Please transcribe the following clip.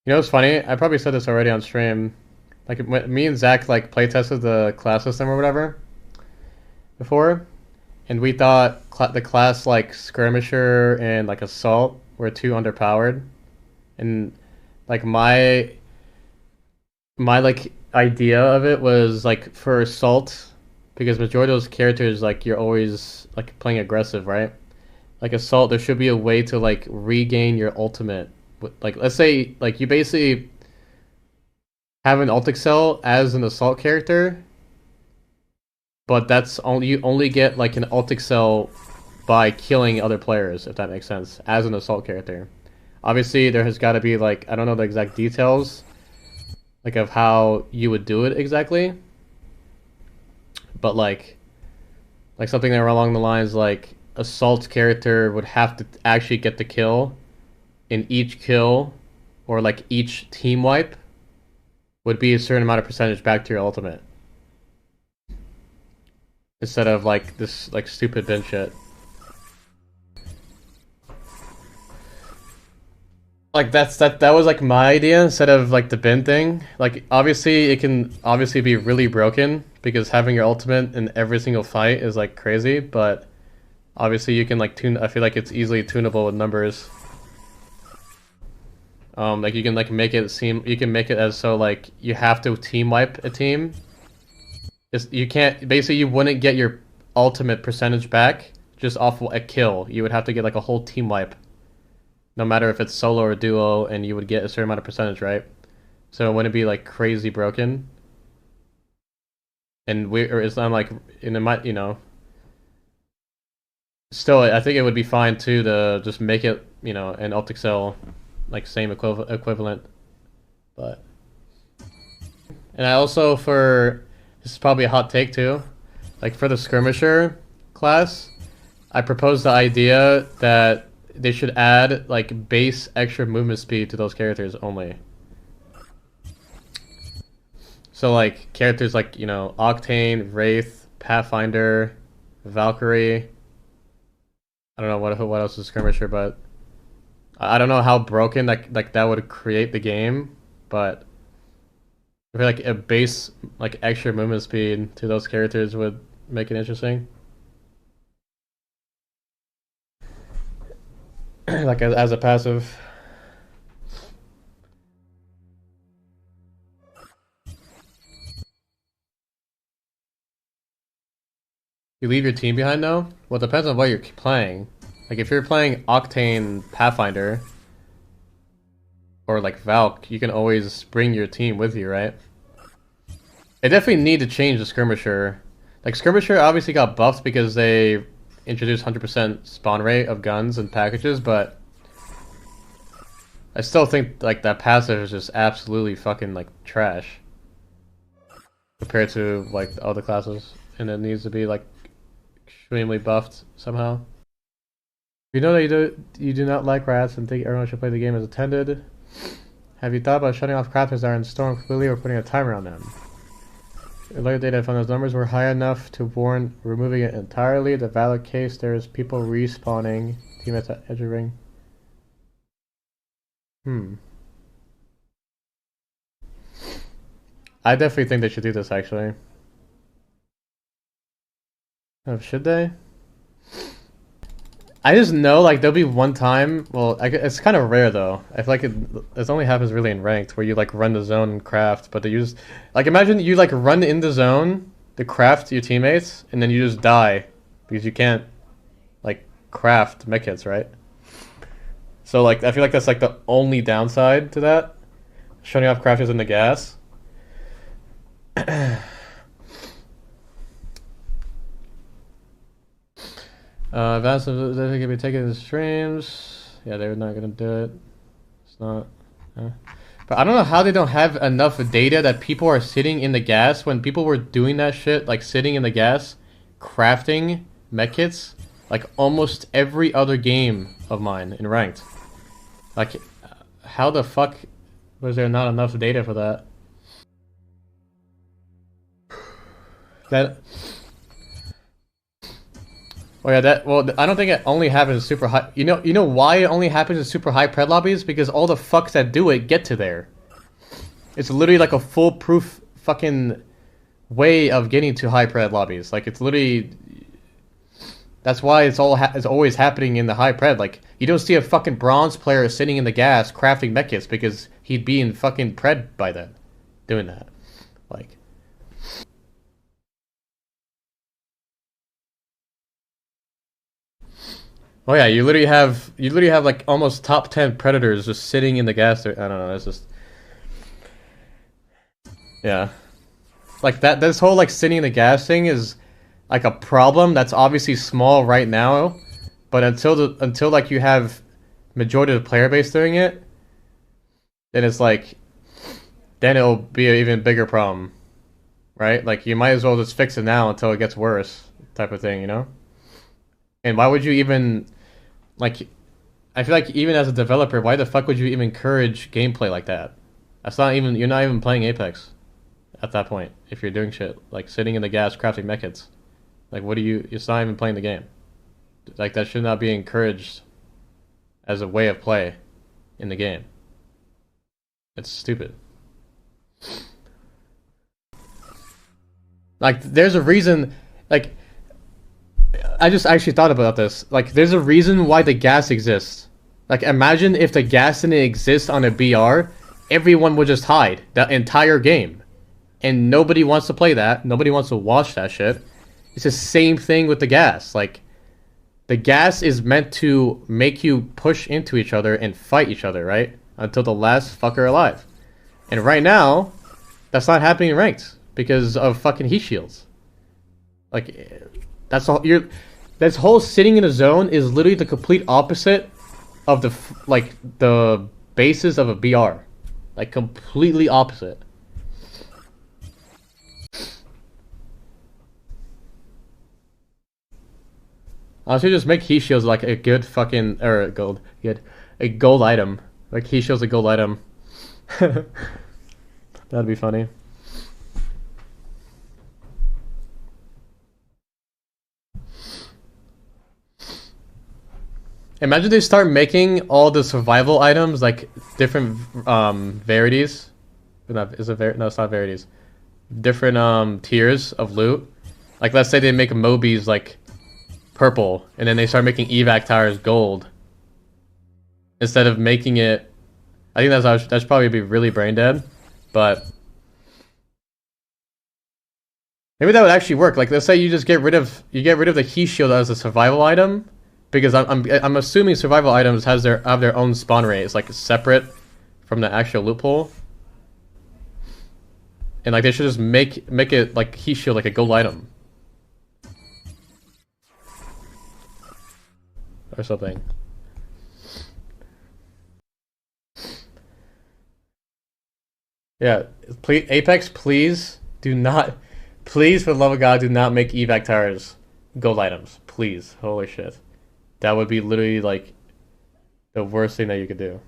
You know what's funny? I probably said this already on stream. Like when me and Zach like playtested the class system or whatever before, and we thought the class like Skirmisher and like Assault were too underpowered, and like my like idea of it was like for Assault, because majority of those characters like you're always like playing aggressive, right? Like Assault, there should be a way to like regain your ultimate. Like let's say like you basically have an alt excel as an assault character, but that's only you only get like an alt excel by killing other players, if that makes sense, as an assault character. Obviously, there has got to be like I don't know the exact details, like of how you would do it exactly, but like something that were along the lines like assault character would have to actually get the kill in each kill, or like each team wipe would be a certain amount of percentage back to your ultimate. Instead of like this like stupid bin shit. Like that was like my idea instead of like the bin thing. Like obviously it can obviously be really broken because having your ultimate in every single fight is like crazy, but obviously you can like tune I feel like it's easily tunable with numbers. Like you can like make it seem you can make it as so like you have to team wipe a team. You can't basically you wouldn't get your ultimate percentage back just off a kill. You would have to get like a whole team wipe, no matter if it's solo or duo, and you would get a certain amount of percentage, right? So it wouldn't be like crazy broken. And we or it's not like in the might still I think it would be fine too to just make it an alt excel like same equivalent, but and I also for this is probably a hot take too. Like for the skirmisher class, I proposed the idea that they should add like base extra movement speed to those characters only. So like characters like Octane, Wraith, Pathfinder, Valkyrie. I don't know what else is skirmisher, but I don't know how broken that would create the game, but I feel like a base like extra movement speed to those characters would make it interesting. Like as a passive. You leave your team behind though? Well, it depends on what you're playing. Like if you're playing Octane Pathfinder or like Valk, you can always bring your team with you, right? They definitely need to change the Skirmisher. Like Skirmisher obviously got buffed because they introduced 100% spawn rate of guns and packages, but I still think like that passive is just absolutely fucking like trash compared to like the other classes, and it needs to be like extremely buffed somehow. You know that you do not like rats and think everyone should play the game as intended. Have you thought about shutting off crafters that are in storm completely or putting a timer on them? Later data from those numbers were high enough to warrant removing it entirely. The valid case, there's people respawning teammates at edge of ring. I definitely think they should do this actually. Oh, should they? I just know like there'll be one time. Well, it's kind of rare though. I feel like it only happens really in ranked where you like run the zone and craft, but they use like imagine you like run in the zone to craft your teammates and then you just die because you can't like craft mech hits, right? So like I feel like that's like the only downside to that. Shutting off crafters in the gas. Advanced they could be taken in streams. Yeah, they're not gonna do it. It's not. But I don't know how they don't have enough data that people are sitting in the gas when people were doing that shit, like sitting in the gas, crafting mech kits, like almost every other game of mine in ranked. Like, how the fuck was there not enough data for that? That Oh yeah, that well, I don't think it only happens in super high. You know why it only happens in super high pred lobbies? Because all the fucks that do it get to there. It's literally like a foolproof fucking way of getting to high pred lobbies. Like it's literally that's why it's always happening in the high pred. Like you don't see a fucking bronze player sitting in the gas crafting mech kits because he'd be in fucking pred by then, doing that. Like. Oh yeah, you literally have like almost top 10 predators just sitting in the gas. I don't know. It's just yeah, like that. This whole like sitting in the gas thing is like a problem that's obviously small right now, but until like you have majority of the player base doing it, then it's like then it'll be an even bigger problem, right? Like you might as well just fix it now until it gets worse, type of thing, you know? And why would you even like? I feel like even as a developer, why the fuck would you even encourage gameplay like that? That's not even you're not even playing Apex at that point if you're doing shit like sitting in the gas crafting mechits. Like what do you? It's not even playing the game. Like that should not be encouraged as a way of play in the game. It's stupid. Like there's a reason. Like I just actually thought about this. Like there's a reason why the gas exists. Like imagine if the gas didn't exist on a BR, everyone would just hide the entire game. And nobody wants to play that. Nobody wants to watch that shit. It's the same thing with the gas. Like the gas is meant to make you push into each other and fight each other, right? Until the last fucker alive. And right now, that's not happening in ranked because of fucking heat shields. Like that's all you're this whole sitting in a zone is literally the complete opposite of the basis of a BR. Like completely opposite. Honestly, just make heat shields like a good fucking or a gold item. Like heat shields a gold item. That'd be funny. Imagine they start making all the survival items like different verities. Not, is it no, it's not verities. Different tiers of loot. Like let's say they make Mobies like purple, and then they start making evac tires gold. Instead of making it, I think that's probably be really brain dead, but maybe that would actually work. Like let's say you just get rid of the heat shield as a survival item. Because I'm assuming survival items have their own spawn rate. It's like separate from the actual loophole. And like they should just make it like heat shield like a gold item. Or something. Yeah, please, Apex, please do not, please for the love of God, do not make evac tires gold items. Please, holy shit. That would be literally like the worst thing that you could do.